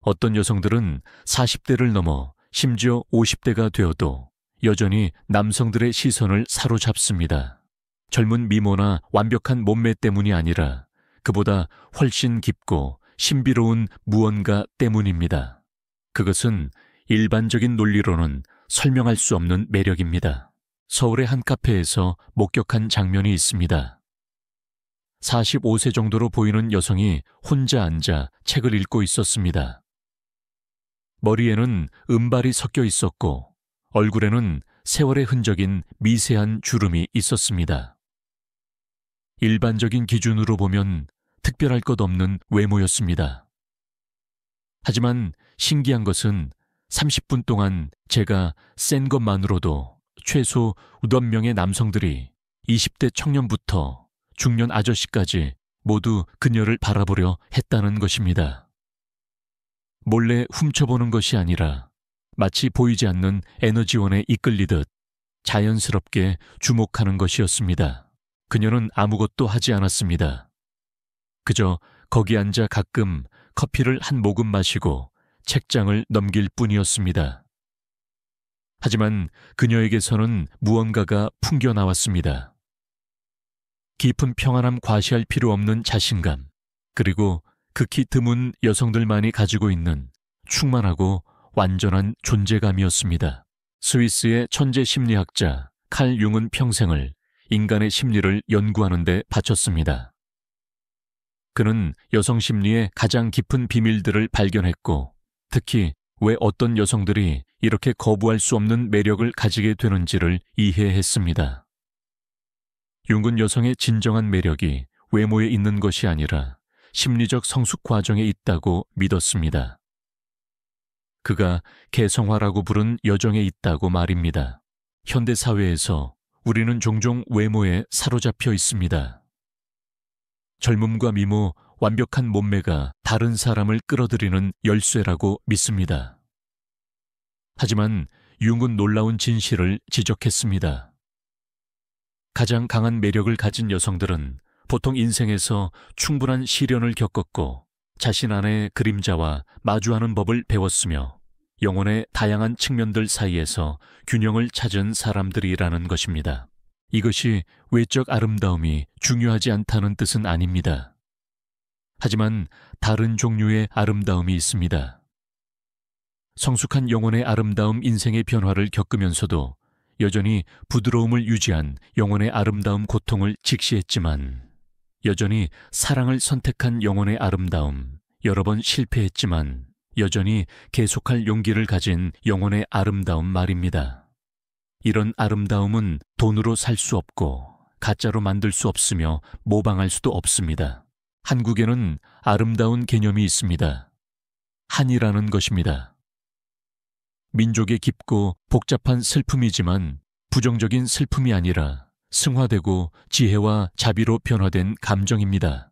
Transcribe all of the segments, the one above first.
어떤 여성들은 40대를 넘어 심지어 50대가 되어도 여전히 남성들의 시선을 사로잡습니다. 젊은 미모나 완벽한 몸매 때문이 아니라 그보다 훨씬 깊고 신비로운 무언가 때문입니다. 그것은 일반적인 논리로는 설명할 수 없는 매력입니다. 서울의 한 카페에서 목격한 장면이 있습니다. 45세 정도로 보이는 여성이 혼자 앉아 책을 읽고 있었습니다. 머리에는 은발이 섞여 있었고 얼굴에는 세월의 흔적인 미세한 주름이 있었습니다. 일반적인 기준으로 보면 특별할 것 없는 외모였습니다. 하지만 신기한 것은 30분 동안 제가 센 것만으로도 최소 5명의 남성들이 20대 청년부터 중년 아저씨까지 모두 그녀를 바라보려 했다는 것입니다. 몰래 훔쳐보는 것이 아니라 마치 보이지 않는 에너지원에 이끌리듯 자연스럽게 주목하는 것이었습니다. 그녀는 아무것도 하지 않았습니다. 그저 거기 앉아 가끔 커피를 한 모금 마시고 책장을 넘길 뿐이었습니다. 하지만 그녀에게서는 무언가가 풍겨나왔습니다. 깊은 평안함 과시할 필요 없는 자신감, 그리고 극히 드문 여성들만이 가지고 있는 충만하고 완전한 존재감이었습니다. 스위스의 천재 심리학자 칼 융은 평생을 인간의 심리를 연구하는 데 바쳤습니다. 그는 여성 심리의 가장 깊은 비밀들을 발견했고 특히 왜 어떤 여성들이 이렇게 거부할 수 없는 매력을 가지게 되는지를 이해했습니다. 융은 여성의 진정한 매력이 외모에 있는 것이 아니라 심리적 성숙 과정에 있다고 믿었습니다. 그가 개성화라고 부른 여정에 있다고 말입니다. 현대 사회에서 우리는 종종 외모에 사로잡혀 있습니다. 젊음과 미모, 완벽한 몸매가 다른 사람을 끌어들이는 열쇠라고 믿습니다. 하지만 융은 놀라운 진실을 지적했습니다. 가장 강한 매력을 가진 여성들은 보통 인생에서 충분한 시련을 겪었고 자신 안의 그림자와 마주하는 법을 배웠으며 영혼의 다양한 측면들 사이에서 균형을 찾은 사람들이라는 것입니다. 이것이 외적 아름다움이 중요하지 않다는 뜻은 아닙니다. 하지만 다른 종류의 아름다움이 있습니다. 성숙한 영혼의 아름다움 인생의 변화를 겪으면서도 여전히 부드러움을 유지한 영혼의 아름다움 고통을 직시했지만 여전히 사랑을 선택한 영혼의 아름다움, 여러 번 실패했지만 여전히 계속할 용기를 가진 영혼의 아름다움 말입니다. 이런 아름다움은 돈으로 살 수 없고 가짜로 만들 수 없으며 모방할 수도 없습니다. 한국에는 아름다운 개념이 있습니다. 한이라는 것입니다. 민족의 깊고 복잡한 슬픔이지만 부정적인 슬픔이 아니라 승화되고 지혜와 자비로 변화된 감정입니다.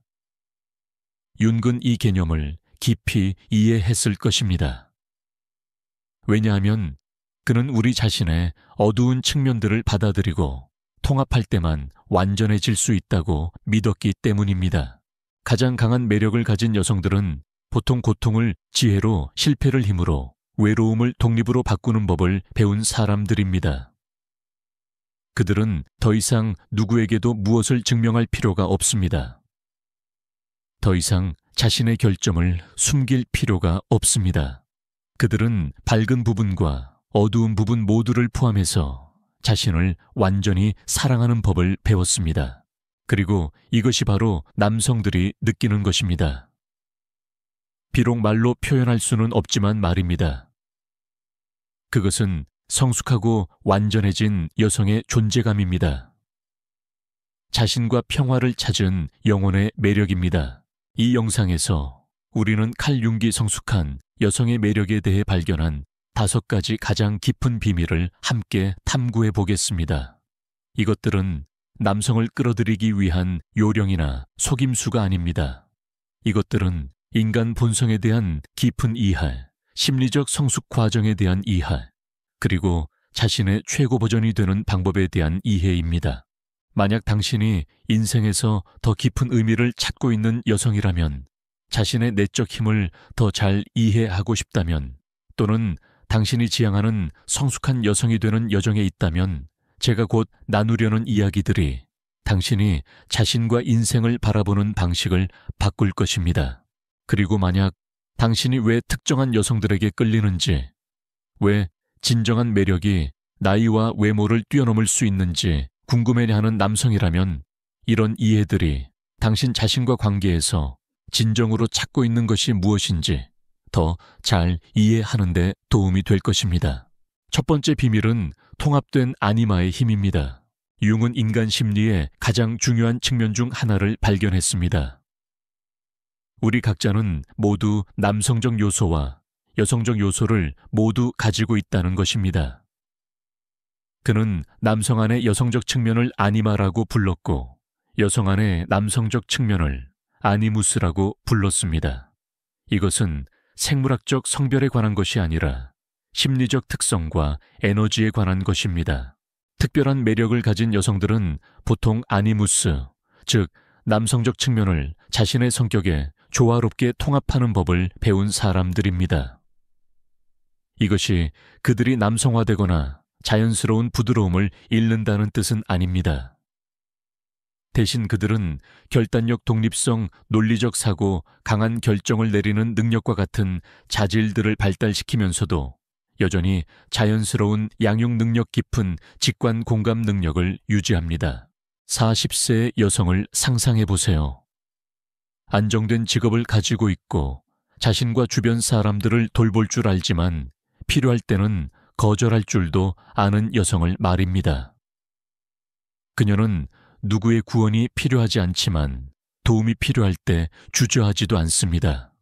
융은 이 개념을 깊이 이해했을 것입니다. 왜냐하면 그는 우리 자신의 어두운 측면들을 받아들이고 통합할 때만 완전해질 수 있다고 믿었기 때문입니다. 가장 강한 매력을 가진 여성들은 보통 고통을 지혜로, 실패를 힘으로, 외로움을 독립으로 바꾸는 법을 배운 사람들입니다. 그들은 더 이상 누구에게도 무엇을 증명할 필요가 없습니다. 더 이상 자신의 결점을 숨길 필요가 없습니다. 그들은 밝은 부분과 어두운 부분 모두를 포함해서 자신을 완전히 사랑하는 법을 배웠습니다. 그리고 이것이 바로 남성들이 느끼는 것입니다. 비록 말로 표현할 수는 없지만 말입니다. 그것은 성숙하고 완전해진 여성의 존재감입니다. 자신과 평화를 찾은 영혼의 매력입니다. 이 영상에서 우리는 칼 융이 성숙한 여성의 매력에 대해 발견한 5가지 가장 깊은 비밀을 함께 탐구해 보겠습니다. 이것들은 남성을 끌어들이기 위한 요령이나 속임수가 아닙니다. 이것들은 인간 본성에 대한 깊은 이해, 심리적 성숙 과정에 대한 이해, 그리고 자신의 최고 버전이 되는 방법에 대한 이해입니다. 만약 당신이 인생에서 더 깊은 의미를 찾고 있는 여성이라면 자신의 내적 힘을 더 잘 이해하고 싶다면, 또는 당신이 지향하는 성숙한 여성이 되는 여정에 있다면 제가 곧 나누려는 이야기들이 당신이 자신과 인생을 바라보는 방식을 바꿀 것입니다. 그리고 만약 당신이 왜 특정한 여성들에게 끌리는지, 왜 진정한 매력이 나이와 외모를 뛰어넘을 수 있는지 궁금해하는 남성이라면 이런 이해들이 당신 자신과 관계에서 진정으로 찾고 있는 것이 무엇인지 더 잘 이해하는 데 도움이 될 것입니다. 첫 번째 비밀은 통합된 아니마의 힘입니다. 융은 인간 심리의 가장 중요한 측면 중 하나를 발견했습니다. 우리 각자는 모두 남성적 요소와 여성적 요소를 모두 가지고 있다는 것입니다. 그는 남성 안의 여성적 측면을 아니마라고 불렀고 여성 안의 남성적 측면을 아니무스라고 불렀습니다. 이것은 생물학적 성별에 관한 것이 아니라 심리적 특성과 에너지에 관한 것입니다. 특별한 매력을 가진 여성들은 보통 아니무스, 즉 남성적 측면을 자신의 성격에 조화롭게 통합하는 법을 배운 사람들입니다. 이것이 그들이 남성화되거나 자연스러운 부드러움을 잃는다는 뜻은 아닙니다. 대신 그들은 결단력, 독립성, 논리적 사고, 강한 결정을 내리는 능력과 같은 자질들을 발달시키면서도 여전히 자연스러운 양육 능력 깊은 직관 공감 능력을 유지합니다. 40세의 여성을 상상해 보세요. 안정된 직업을 가지고 있고 자신과 주변 사람들을 돌볼 줄 알지만 필요할 때는 거절할 줄도 아는 여성을 말입니다. 그녀는 누구의 구원이 필요하지 않지만 도움이 필요할 때 주저하지도 않습니다.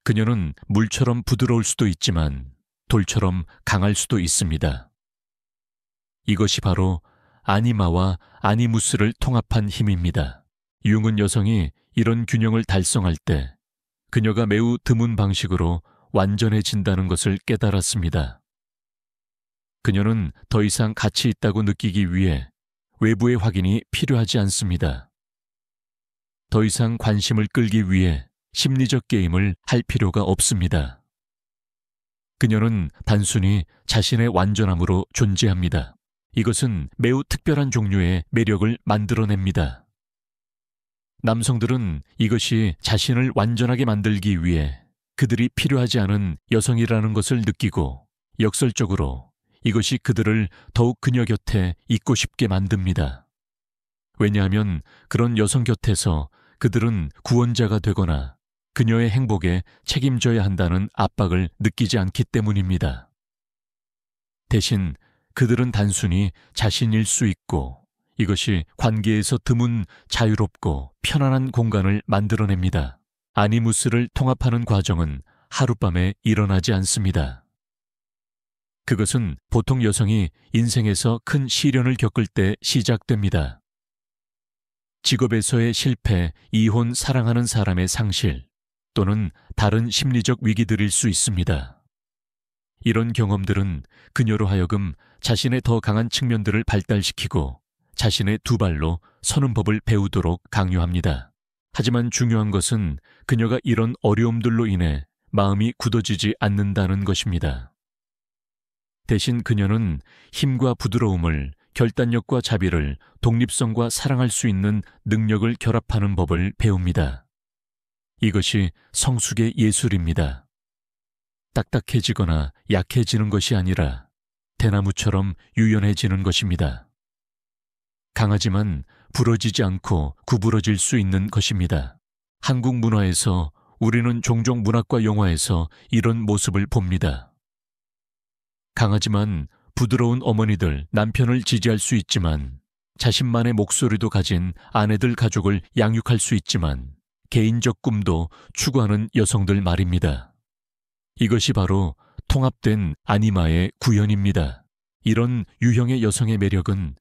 그녀는 물처럼 부드러울 수도 있지만 돌처럼 강할 수도 있습니다. 이것이 바로 아니마와 아니무스를 통합한 힘입니다. 융은 여성이 이런 균형을 달성할 때 그녀가 매우 드문 방식으로 완전해진다는 것을 깨달았습니다. 그녀는 더 이상 가치 있다고 느끼기 위해 외부의 확인이 필요하지 않습니다. 더 이상 관심을 끌기 위해 심리적 게임을 할 필요가 없습니다. 그녀는 단순히 자신의 완전함으로 존재합니다. 이것은 매우 특별한 종류의 매력을 만들어냅니다. 남성들은 이것이 자신을 완전하게 만들기 위해 그들이 필요하지 않은 여성이라는 것을 느끼고 역설적으로 이것이 그들을 더욱 그녀 곁에 있고 싶게 만듭니다. 왜냐하면 그런 여성 곁에서 그들은 구원자가 되거나 그녀의 행복에 책임져야 한다는 압박을 느끼지 않기 때문입니다. 대신 그들은 단순히 자신일 수 있고 이것이 관계에서 드문 자유롭고 편안한 공간을 만들어냅니다. 아니무스를 통합하는 과정은 하룻밤에 일어나지 않습니다. 그것은 보통 여성이 인생에서 큰 시련을 겪을 때 시작됩니다. 직업에서의 실패, 이혼, 사랑하는 사람의 상실, 또는 다른 심리적 위기들일 수 있습니다. 이런 경험들은 그녀로 하여금 자신의 더 강한 측면들을 발달시키고 자신의 두 발로 서는 법을 배우도록 강요합니다. 하지만 중요한 것은 그녀가 이런 어려움들로 인해 마음이 굳어지지 않는다는 것입니다. 대신 그녀는 힘과 부드러움을, 결단력과 자비를, 독립성과 사랑할 수 있는 능력을 결합하는 법을 배웁니다. 이것이 성숙의 예술입니다. 딱딱해지거나 약해지는 것이 아니라 대나무처럼 유연해지는 것입니다. 강하지만 부러지지 않고 구부러질 수 있는 것입니다. 한국 문화에서 우리는 종종 문학과 영화에서 이런 모습을 봅니다. 강하지만 부드러운 어머니들, 남편을 지지할 수 있지만 자신만의 목소리도 가진 아내들 가족을 양육할 수 있지만 개인적 꿈도 추구하는 여성들 말입니다. 이것이 바로 통합된 아니마의 구현입니다. 이런 유형의 여성의 매력은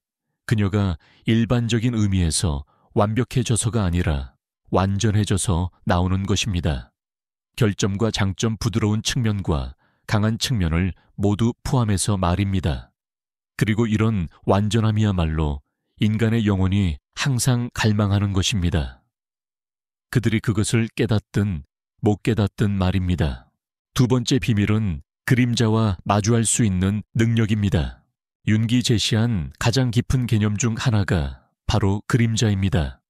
그녀가 일반적인 의미에서 완벽해져서가 아니라 완전해져서 나오는 것입니다. 결점과 장점, 부드러운 측면과 강한 측면을 모두 포함해서 말입니다. 그리고 이런 완전함이야말로 인간의 영혼이 항상 갈망하는 것입니다. 그들이 그것을 깨닫든 못 깨닫든 말입니다. 두 번째 비밀은 그림자와 마주할 수 있는 능력입니다. 윤기 제시한 가장 깊은 개념 중 하나가 바로 그림자입니다.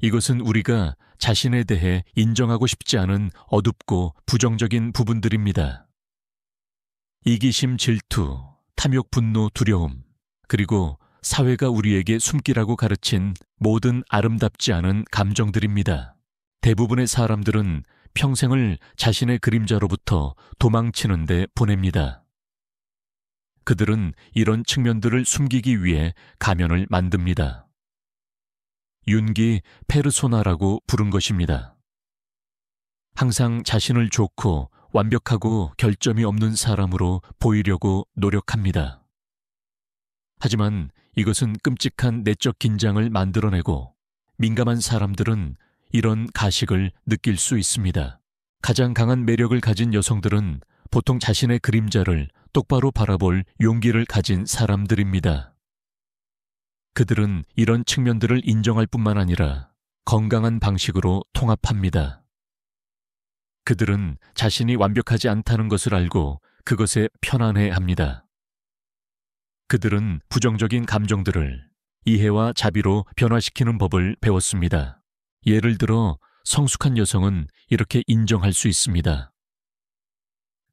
이것은 우리가 자신에 대해 인정하고 싶지 않은 어둡고 부정적인 부분들입니다. 이기심, 질투, 탐욕, 분노, 두려움, 그리고 사회가 우리에게 숨기라고 가르친 모든 아름답지 않은 감정들입니다. 대부분의 사람들은 평생을 자신의 그림자로부터 도망치는 데 보냅니다. 그들은 이런 측면들을 숨기기 위해 가면을 만듭니다. 윤기 페르소나라고 부른 것입니다. 항상 자신을 좋고 완벽하고 결점이 없는 사람으로 보이려고 노력합니다. 하지만 이것은 끔찍한 내적 긴장을 만들어내고 민감한 사람들은 이런 가식을 느낄 수 있습니다. 가장 강한 매력을 가진 여성들은 보통 자신의 그림자를 똑바로 바라볼 용기를 가진 사람들입니다. 그들은 이런 측면들을 인정할 뿐만 아니라 건강한 방식으로 통합합니다. 그들은 자신이 완벽하지 않다는 것을 알고 그것에 편안해합니다. 그들은 부정적인 감정들을 이해와 자비로 변화시키는 법을 배웠습니다. 예를 들어 성숙한 여성은 이렇게 인정할 수 있습니다.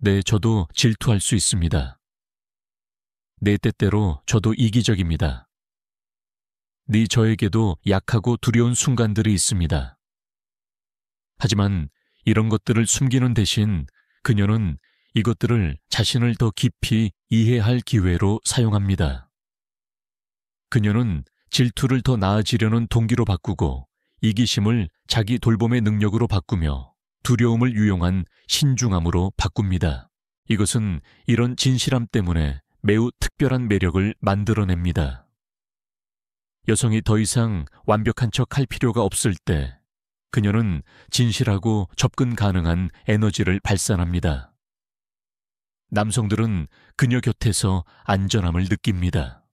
네, 저도 질투할 수 있습니다. 내 때때로 저도 이기적입니다. 네, 저에게도 약하고 두려운 순간들이 있습니다. 하지만 이런 것들을 숨기는 대신 그녀는 이것들을 자신을 더 깊이 이해할 기회로 사용합니다. 그녀는 질투를 더 나아지려는 동기로 바꾸고 이기심을 자기 돌봄의 능력으로 바꾸며 두려움을 유용한 신중함으로 바꿉니다. 이것은 이런 진실함 때문에 매우 특별한 매력을 만들어냅니다. 여성이 더 이상 완벽한 척 할 필요가 없을 때 그녀는 진실하고 접근 가능한 에너지를 발산합니다. 남성들은 그녀 곁에서 안전함을 느낍니다.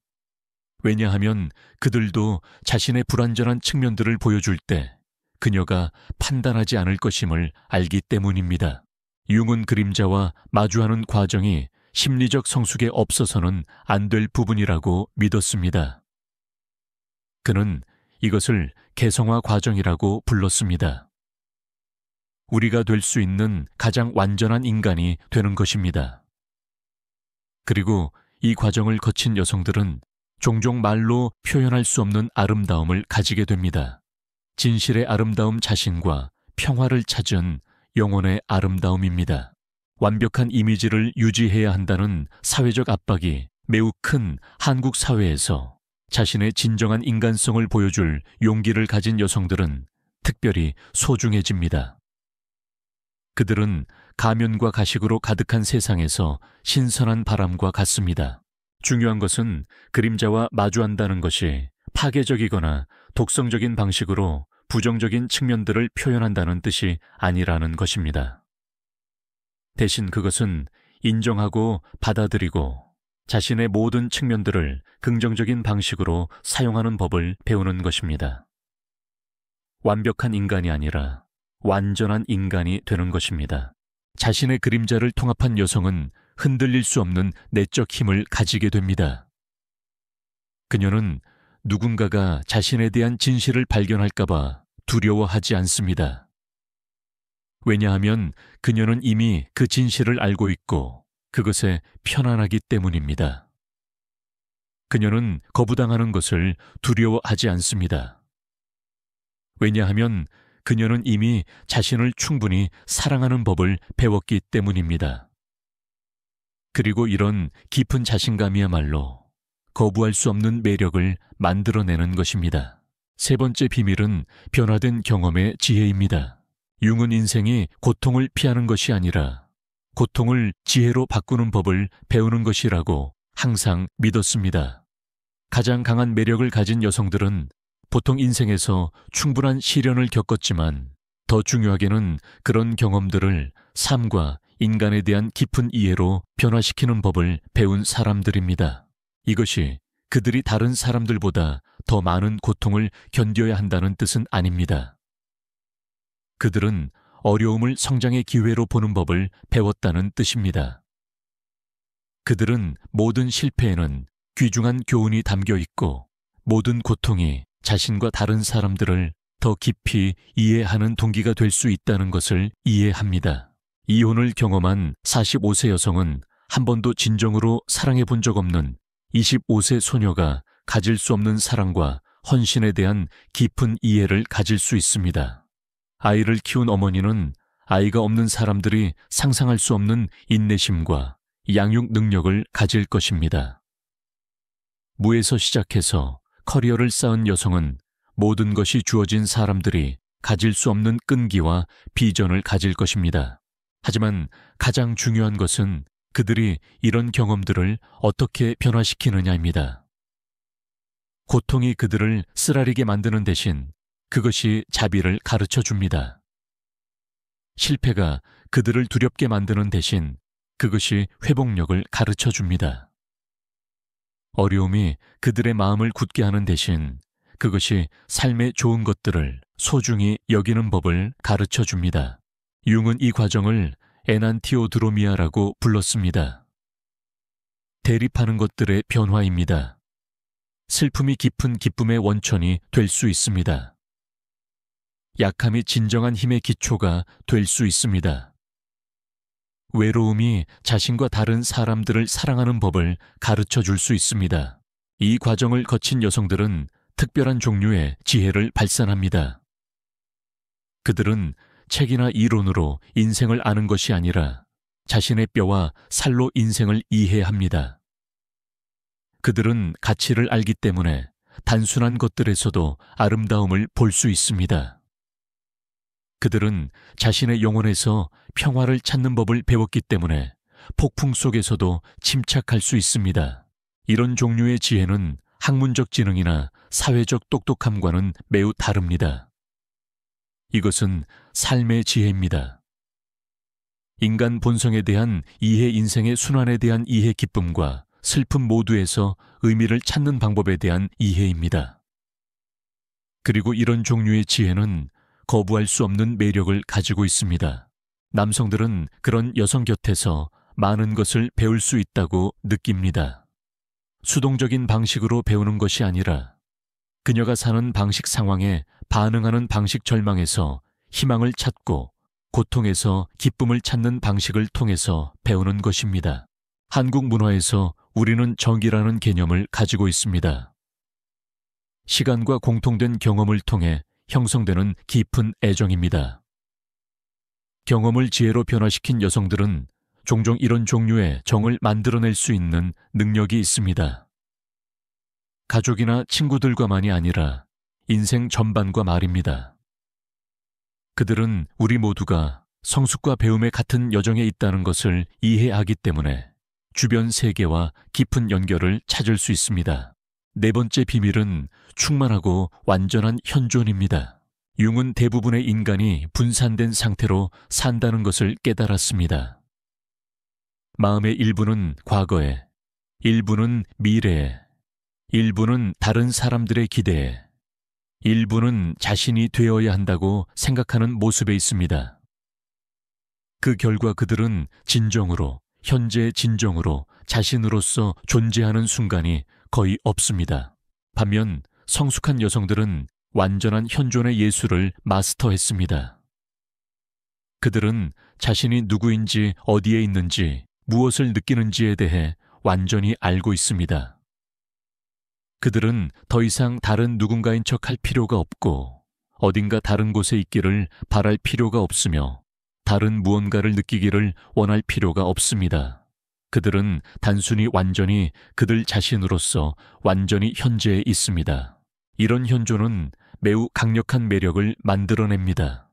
왜냐하면 그들도 자신의 불완전한 측면들을 보여줄 때 그녀가 판단하지 않을 것임을 알기 때문입니다. 융은 그림자와 마주하는 과정이 심리적 성숙에 없어서는 안 될 부분이라고 믿었습니다. 그는 이것을 개성화 과정이라고 불렀습니다. 우리가 될 수 있는 가장 완전한 인간이 되는 것입니다. 그리고 이 과정을 거친 여성들은 종종 말로 표현할 수 없는 아름다움을 가지게 됩니다. 진실의 아름다움 자신과 평화를 찾은 영혼의 아름다움입니다. 완벽한 이미지를 유지해야 한다는 사회적 압박이 매우 큰 한국 사회에서 자신의 진정한 인간성을 보여줄 용기를 가진 여성들은 특별히 소중해집니다. 그들은 가면과 가식으로 가득한 세상에서 신선한 바람과 같습니다. 중요한 것은 그림자와 마주한다는 것이 파괴적이거나 독성적인 방식으로 부정적인 측면들을 표현한다는 뜻이 아니라는 것입니다. 대신 그것은 인정하고 받아들이고 자신의 모든 측면들을 긍정적인 방식으로 사용하는 법을 배우는 것입니다. 완벽한 인간이 아니라 완전한 인간이 되는 것입니다. 자신의 그림자를 통합한 여성은 흔들릴 수 없는 내적 힘을 가지게 됩니다. 그녀는 누군가가 자신에 대한 진실을 발견할까봐 두려워하지 않습니다. 왜냐하면 그녀는 이미 그 진실을 알고 있고 그것에 편안하기 때문입니다. 그녀는 거부당하는 것을 두려워하지 않습니다. 왜냐하면 그녀는 이미 자신을 충분히 사랑하는 법을 배웠기 때문입니다. 그리고 이런 깊은 자신감이야말로 거부할 수 없는 매력을 만들어내는 것입니다. 세 번째 비밀은 변화된 경험의 지혜입니다. 융은 인생이 고통을 피하는 것이 아니라 고통을 지혜로 바꾸는 법을 배우는 것이라고 항상 믿었습니다. 가장 강한 매력을 가진 여성들은 보통 인생에서 충분한 시련을 겪었지만 더 중요하게는 그런 경험들을 삶과 인간에 대한 깊은 이해로 변화시키는 법을 배운 사람들입니다. 이것이 그들이 다른 사람들보다 더 많은 고통을 견뎌야 한다는 뜻은 아닙니다. 그들은 어려움을 성장의 기회로 보는 법을 배웠다는 뜻입니다. 그들은 모든 실패에는 귀중한 교훈이 담겨 있고 모든 고통이 자신과 다른 사람들을 더 깊이 이해하는 동기가 될 수 있다는 것을 이해합니다. 이혼을 경험한 45세 여성은 한 번도 진정으로 사랑해 본 적 없는 25세 소녀가 가질 수 없는 사랑과 헌신에 대한 깊은 이해를 가질 수 있습니다. 아이를 키운 어머니는 아이가 없는 사람들이 상상할 수 없는 인내심과 양육 능력을 가질 것입니다. 무에서 시작해서 커리어를 쌓은 여성은 모든 것이 주어진 사람들이 가질 수 없는 끈기와 비전을 가질 것입니다. 하지만 가장 중요한 것은 그들이 이런 경험들을 어떻게 변화시키느냐입니다. 고통이 그들을 쓰라리게 만드는 대신 그것이 자비를 가르쳐 줍니다. 실패가 그들을 두렵게 만드는 대신 그것이 회복력을 가르쳐 줍니다. 어려움이 그들의 마음을 굳게 하는 대신 그것이 삶의 좋은 것들을 소중히 여기는 법을 가르쳐 줍니다. 융은 이 과정을 에난티오드로미아라고 불렀습니다. 대립하는 것들의 변화입니다. 슬픔이 깊은 기쁨의 원천이 될 수 있습니다. 약함이 진정한 힘의 기초가 될 수 있습니다. 외로움이 자신과 다른 사람들을 사랑하는 법을 가르쳐 줄 수 있습니다. 이 과정을 거친 여성들은 특별한 종류의 지혜를 발산합니다. 그들은 책이나 이론으로 인생을 아는 것이 아니라 자신의 뼈와 살로 인생을 이해합니다. 그들은 가치를 알기 때문에 단순한 것들에서도 아름다움을 볼 수 있습니다. 그들은 자신의 영혼에서 평화를 찾는 법을 배웠기 때문에 폭풍 속에서도 침착할 수 있습니다. 이런 종류의 지혜는 학문적 지능이나 사회적 똑똑함과는 매우 다릅니다. 이것은 삶의 지혜입니다. 인간 본성에 대한 이해, 인생의 순환에 대한 이해, 기쁨과 슬픔 모두에서 의미를 찾는 방법에 대한 이해입니다. 그리고 이런 종류의 지혜는 거부할 수 없는 매력을 가지고 있습니다. 남성들은 그런 여성 곁에서 많은 것을 배울 수 있다고 느낍니다. 수동적인 방식으로 배우는 것이 아니라 그녀가 사는 방식 상황에 반응하는 방식 절망에서 희망을 찾고 고통에서 기쁨을 찾는 방식을 통해서 배우는 것입니다. 한국 문화에서 우리는 정이라는 개념을 가지고 있습니다. 시간과 공통된 경험을 통해 형성되는 깊은 애정입니다. 경험을 지혜로 변화시킨 여성들은 종종 이런 종류의 정을 만들어낼 수 있는 능력이 있습니다. 가족이나 친구들과만이 아니라 인생 전반과 말입니다. 그들은 우리 모두가 성숙과 배움의 같은 여정에 있다는 것을 이해하기 때문에 주변 세계와 깊은 연결을 찾을 수 있습니다. 네 번째 비밀은 충만하고 완전한 현존입니다. 융은 대부분의 인간이 분산된 상태로 산다는 것을 깨달았습니다. 마음의 일부는 과거에, 일부는 미래에, 일부는 다른 사람들의 기대에, 일부는 자신이 되어야 한다고 생각하는 모습에 있습니다. 그 결과 그들은 진정으로, 현재의 진정으로 자신으로서 존재하는 순간이 거의 없습니다. 반면 성숙한 여성들은 완전한 현존의 예술을 마스터했습니다. 그들은 자신이 누구인지, 어디에 있는지, 무엇을 느끼는지에 대해 완전히 알고 있습니다. 그들은 더 이상 다른 누군가인 척 할 필요가 없고 어딘가 다른 곳에 있기를 바랄 필요가 없으며 다른 무언가를 느끼기를 원할 필요가 없습니다. 그들은 단순히 완전히 그들 자신으로서 완전히 현재에 있습니다. 이런 현존은 매우 강력한 매력을 만들어냅니다.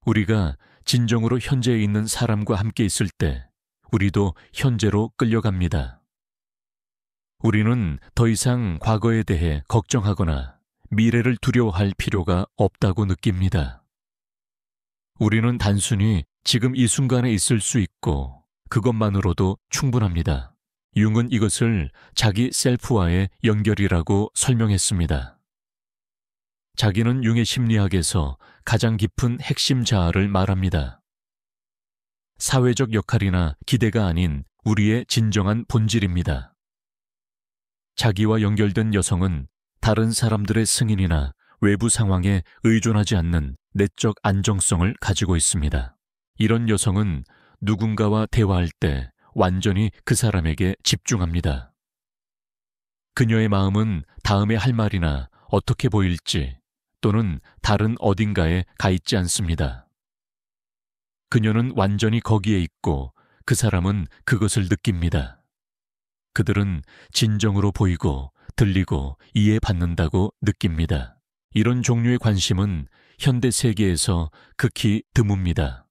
우리가 진정으로 현재에 있는 사람과 함께 있을 때 우리도 현재로 끌려갑니다. 우리는 더 이상 과거에 대해 걱정하거나 미래를 두려워할 필요가 없다고 느낍니다. 우리는 단순히 지금 이 순간에 있을 수 있고 그것만으로도 충분합니다. 융은 이것을 자기 셀프와의 연결이라고 설명했습니다. 자기는 융의 심리학에서 가장 깊은 핵심 자아를 말합니다. 사회적 역할이나 기대가 아닌 우리의 진정한 본질입니다. 자기와 연결된 여성은 다른 사람들의 승인이나 외부 상황에 의존하지 않는 내적 안정성을 가지고 있습니다. 이런 여성은 누군가와 대화할 때 완전히 그 사람에게 집중합니다. 그녀의 마음은 다음에 할 말이나 어떻게 보일지 또는 다른 어딘가에 가 있지 않습니다. 그녀는 완전히 거기에 있고 그 사람은 그것을 느낍니다. 그들은 진정으로 보이고 들리고 이해받는다고 느낍니다. 이런 종류의 관심은 현대 세계에서 극히 드뭅니다.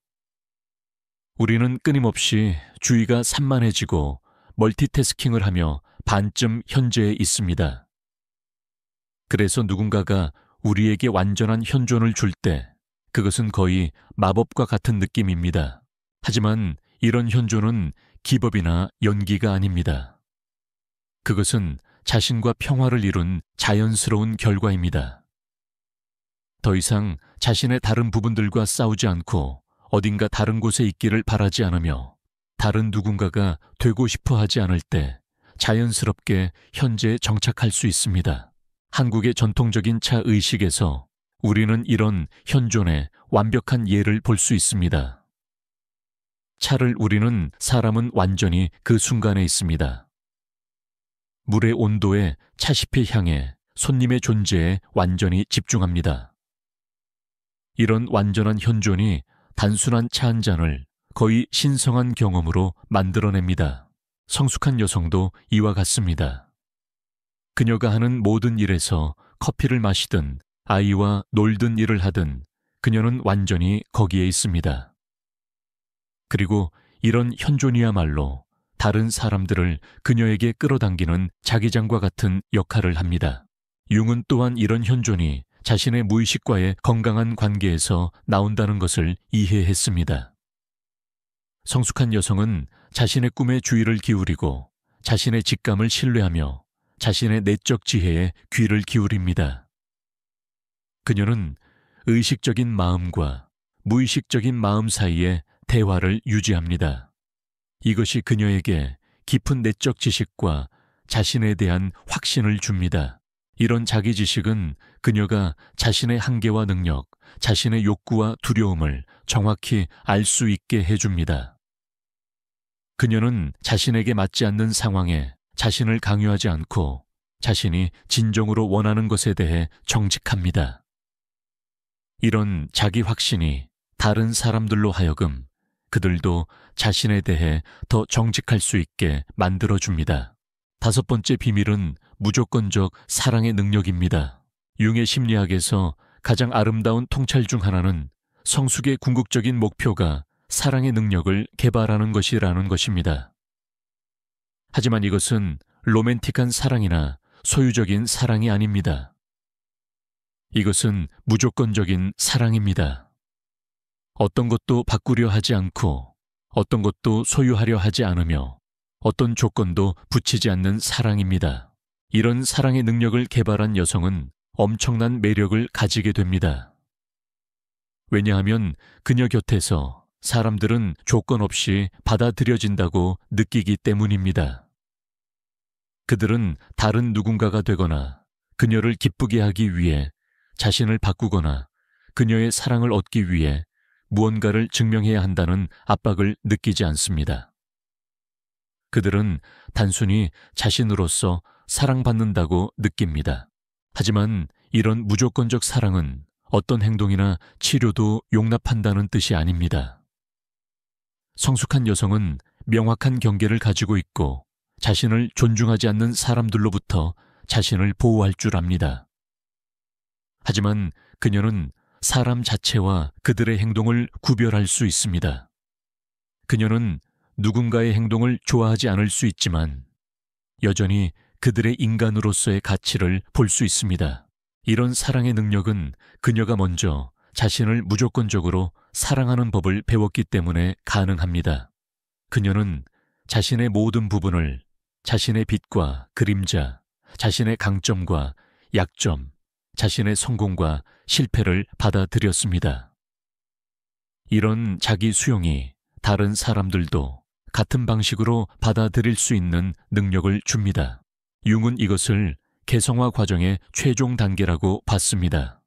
우리는 끊임없이 주의가 산만해지고 멀티태스킹을 하며 반쯤 현재에 있습니다. 그래서 누군가가 우리에게 완전한 현존을 줄 때 그것은 거의 마법과 같은 느낌입니다. 하지만 이런 현존은 기법이나 연기가 아닙니다. 그것은 자신과 평화를 이룬 자연스러운 결과입니다. 더 이상 자신의 다른 부분들과 싸우지 않고 어딘가 다른 곳에 있기를 바라지 않으며 다른 누군가가 되고 싶어 하지 않을 때 자연스럽게 현재에 정착할 수 있습니다. 한국의 전통적인 차 의식에서 우리는 이런 현존의 완벽한 예를 볼 수 있습니다. 차를 우리는 사람은 완전히 그 순간에 있습니다. 물의 온도에 차시피 향해 손님의 존재에 완전히 집중합니다. 이런 완전한 현존이 단순한 차 한 잔을 거의 신성한 경험으로 만들어냅니다. 성숙한 여성도 이와 같습니다. 그녀가 하는 모든 일에서 커피를 마시든 아이와 놀든 일을 하든 그녀는 완전히 거기에 있습니다. 그리고 이런 현존이야말로 다른 사람들을 그녀에게 끌어당기는 자기장과 같은 역할을 합니다. 융은 또한 이런 현존이 자신의 무의식과의 건강한 관계에서 나온다는 것을 이해했습니다. 성숙한 여성은 자신의 꿈에 주의를 기울이고 자신의 직감을 신뢰하며 자신의 내적 지혜에 귀를 기울입니다. 그녀는 의식적인 마음과 무의식적인 마음 사이에 대화를 유지합니다. 이것이 그녀에게 깊은 내적 지식과 자신에 대한 확신을 줍니다. 이런 자기 지식은 그녀가 자신의 한계와 능력, 자신의 욕구와 두려움을 정확히 알 수 있게 해줍니다. 그녀는 자신에게 맞지 않는 상황에 자신을 강요하지 않고 자신이 진정으로 원하는 것에 대해 정직합니다. 이런 자기 확신이 다른 사람들로 하여금 그들도 자신에 대해 더 정직할 수 있게 만들어줍니다. 다섯 번째 비밀은 무조건적 사랑의 능력입니다. 융의 심리학에서 가장 아름다운 통찰 중 하나는 성숙의 궁극적인 목표가 사랑의 능력을 개발하는 것이라는 것입니다. 하지만 이것은 로맨틱한 사랑이나 소유적인 사랑이 아닙니다. 이것은 무조건적인 사랑입니다. 어떤 것도 바꾸려 하지 않고 어떤 것도 소유하려 하지 않으며 어떤 조건도 붙이지 않는 사랑입니다. 이런 사랑의 능력을 개발한 여성은 엄청난 매력을 가지게 됩니다. 왜냐하면 그녀 곁에서 사람들은 조건 없이 받아들여진다고 느끼기 때문입니다. 그들은 다른 누군가가 되거나 그녀를 기쁘게 하기 위해 자신을 바꾸거나 그녀의 사랑을 얻기 위해 무언가를 증명해야 한다는 압박을 느끼지 않습니다. 그들은 단순히 자신으로서 사랑받는다고 느낍니다. 하지만 이런 무조건적 사랑은 어떤 행동이나 치료도 용납한다는 뜻이 아닙니다. 성숙한 여성은 명확한 경계를 가지고 있고 자신을 존중하지 않는 사람들로부터 자신을 보호할 줄 압니다. 하지만 그녀는 사람 자체와 그들의 행동을 구별할 수 있습니다. 그녀는 누군가의 행동을 좋아하지 않을 수 있지만 여전히 그들의 인간으로서의 가치를 볼 수 있습니다. 이런 사랑의 능력은 그녀가 먼저 자신을 무조건적으로 사랑하는 법을 배웠기 때문에 가능합니다. 그녀는 자신의 모든 부분을 자신의 빛과 그림자, 자신의 강점과 약점, 자신의 성공과 실패를 받아들였습니다. 이런 자기 수용이 다른 사람들도 같은 방식으로 받아들일 수 있는 능력을 줍니다. 융은 이것을 개성화 과정의 최종 단계라고 봤습니다.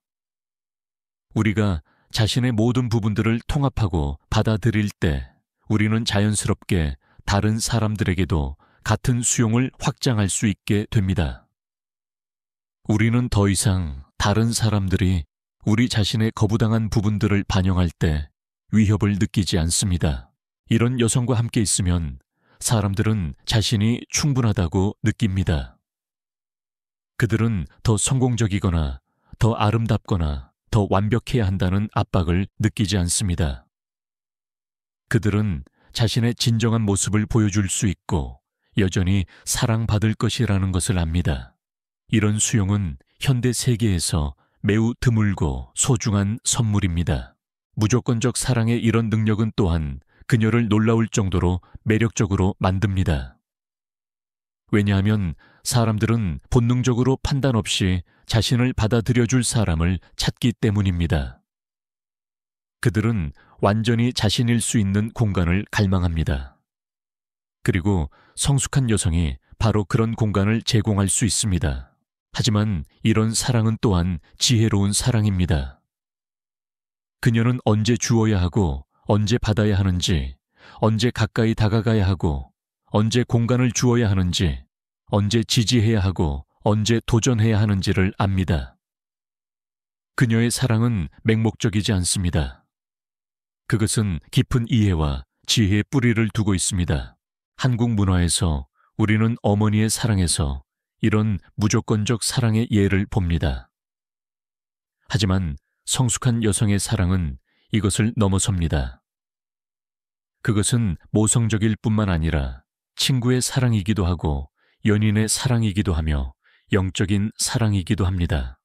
우리가 자신의 모든 부분들을 통합하고 받아들일 때 우리는 자연스럽게 다른 사람들에게도 같은 수용을 확장할 수 있게 됩니다. 우리는 더 이상 다른 사람들이 우리 자신의 거부당한 부분들을 반영할 때 위협을 느끼지 않습니다. 이런 여성과 함께 있으면 사람들은 자신이 충분하다고 느낍니다. 그들은 더 성공적이거나 더 아름답거나 더 완벽해야 한다는 압박을 느끼지 않습니다. 그들은 자신의 진정한 모습을 보여줄 수 있고 여전히 사랑받을 것이라는 것을 압니다. 이런 수용은 현대 세계에서 매우 드물고 소중한 선물입니다. 무조건적 사랑의 이런 능력은 또한 그녀를 놀라울 정도로 매력적으로 만듭니다. 왜냐하면 사람들은 본능적으로 판단 없이 자신을 받아들여줄 사람을 찾기 때문입니다. 그들은 완전히 자신일 수 있는 공간을 갈망합니다. 그리고 성숙한 여성이 바로 그런 공간을 제공할 수 있습니다. 하지만 이런 사랑은 또한 지혜로운 사랑입니다. 그녀는 언제 주어야 하고 언제 받아야 하는지, 언제 가까이 다가가야 하고 언제 공간을 주어야 하는지, 언제 지지해야 하고 언제 도전해야 하는지를 압니다. 그녀의 사랑은 맹목적이지 않습니다. 그것은 깊은 이해와 지혜의 뿌리를 두고 있습니다. 한국 문화에서 우리는 어머니의 사랑에서 이런 무조건적 사랑의 예를 봅니다. 하지만 성숙한 여성의 사랑은 이것을 넘어섭니다. 그것은 모성적일 뿐만 아니라 친구의 사랑이기도 하고 연인의 사랑이기도 하며 영적인 사랑이기도 합니다.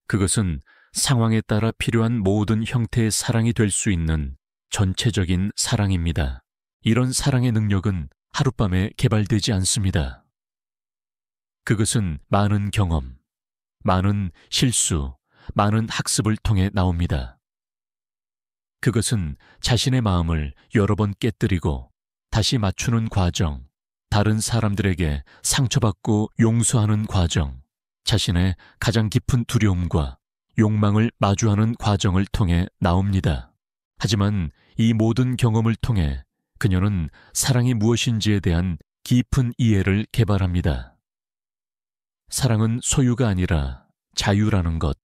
그것은 상황에 따라 필요한 모든 형태의 사랑이 될 수 있는 전체적인 사랑입니다. 이런 사랑의 능력은 하룻밤에 개발되지 않습니다. 그것은 많은 경험, 많은 실수, 많은 학습을 통해 나옵니다. 그것은 자신의 마음을 여러 번 깨뜨리고 다시 맞추는 과정, 다른 사람들에게 상처받고 용서하는 과정, 자신의 가장 깊은 두려움과 욕망을 마주하는 과정을 통해 나옵니다. 하지만 이 모든 경험을 통해 그녀는 사랑이 무엇인지에 대한 깊은 이해를 개발합니다. 사랑은 소유가 아니라 자유라는 것,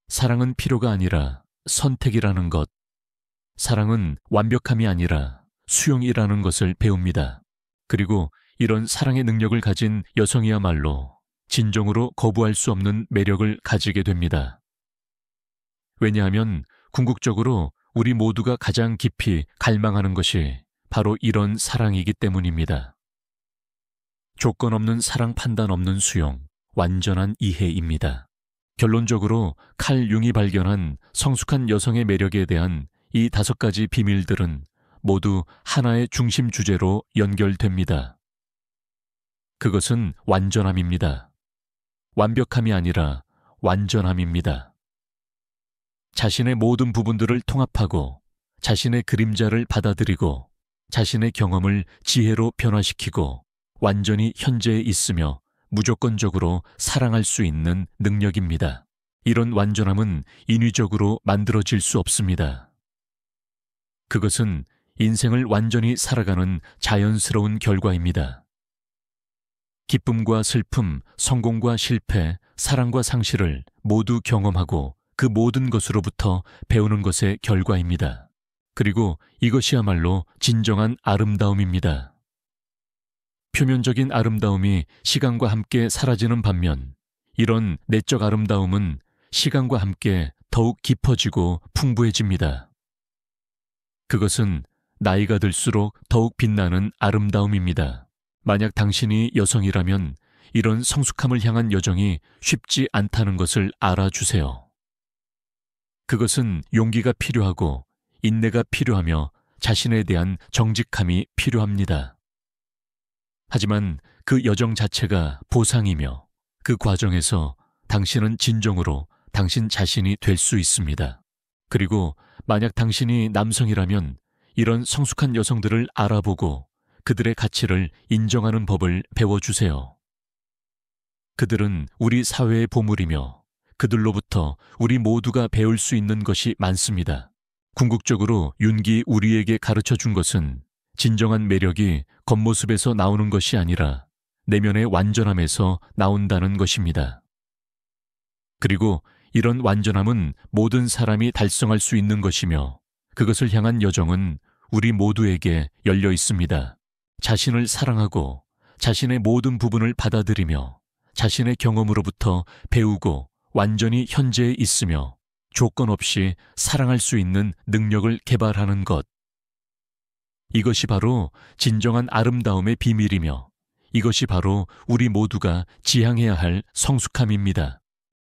사랑은 필요가 아니라 선택이라는 것, 사랑은 완벽함이 아니라 수용이라는 것을 배웁니다. 그리고 이런 사랑의 능력을 가진 여성이야말로 진정으로 거부할 수 없는 매력을 가지게 됩니다. 왜냐하면 궁극적으로 우리 모두가 가장 깊이 갈망하는 것이 바로 이런 사랑이기 때문입니다. 조건 없는 사랑, 판단 없는 수용, 완전한 이해입니다. 결론적으로 칼 융이 발견한 성숙한 여성의 매력에 대한 이 5가지 비밀들은 모두 하나의 중심 주제로 연결됩니다. 그것은 완전함입니다. 완벽함이 아니라 완전함입니다. 자신의 모든 부분들을 통합하고 자신의 그림자를 받아들이고 자신의 경험을 지혜로 변화시키고 완전히 현재에 있으며 무조건적으로 사랑할 수 있는 능력입니다. 이런 완전함은 인위적으로 만들어질 수 없습니다. 그것은 인생을 완전히 살아가는 자연스러운 결과입니다. 기쁨과 슬픔, 성공과 실패, 사랑과 상실을 모두 경험하고 그 모든 것으로부터 배우는 것의 결과입니다. 그리고 이것이야말로 진정한 아름다움입니다. 표면적인 아름다움이 시간과 함께 사라지는 반면 이런 내적 아름다움은 시간과 함께 더욱 깊어지고 풍부해집니다. 그것은 나이가 들수록 더욱 빛나는 아름다움입니다. 만약 당신이 여성이라면 이런 성숙함을 향한 여정이 쉽지 않다는 것을 알아주세요. 그것은 용기가 필요하고 인내가 필요하며 자신에 대한 정직함이 필요합니다. 하지만 그 여정 자체가 보상이며 그 과정에서 당신은 진정으로 당신 자신이 될 수 있습니다. 그리고 만약 당신이 남성이라면 이런 성숙한 여성들을 알아보고 그들의 가치를 인정하는 법을 배워주세요. 그들은 우리 사회의 보물이며 그들로부터 우리 모두가 배울 수 있는 것이 많습니다. 궁극적으로 윤기 우리에게 가르쳐 준 것은 진정한 매력이 겉모습에서 나오는 것이 아니라 내면의 완전함에서 나온다는 것입니다. 그리고 이런 완전함은 모든 사람이 달성할 수 있는 것이며 그것을 향한 여정은 우리 모두에게 열려 있습니다. 자신을 사랑하고 자신의 모든 부분을 받아들이며 자신의 경험으로부터 배우고 완전히 현재에 있으며 조건 없이 사랑할 수 있는 능력을 개발하는 것. 이것이 바로 진정한 아름다움의 비밀이며 이것이 바로 우리 모두가 지향해야 할 성숙함입니다.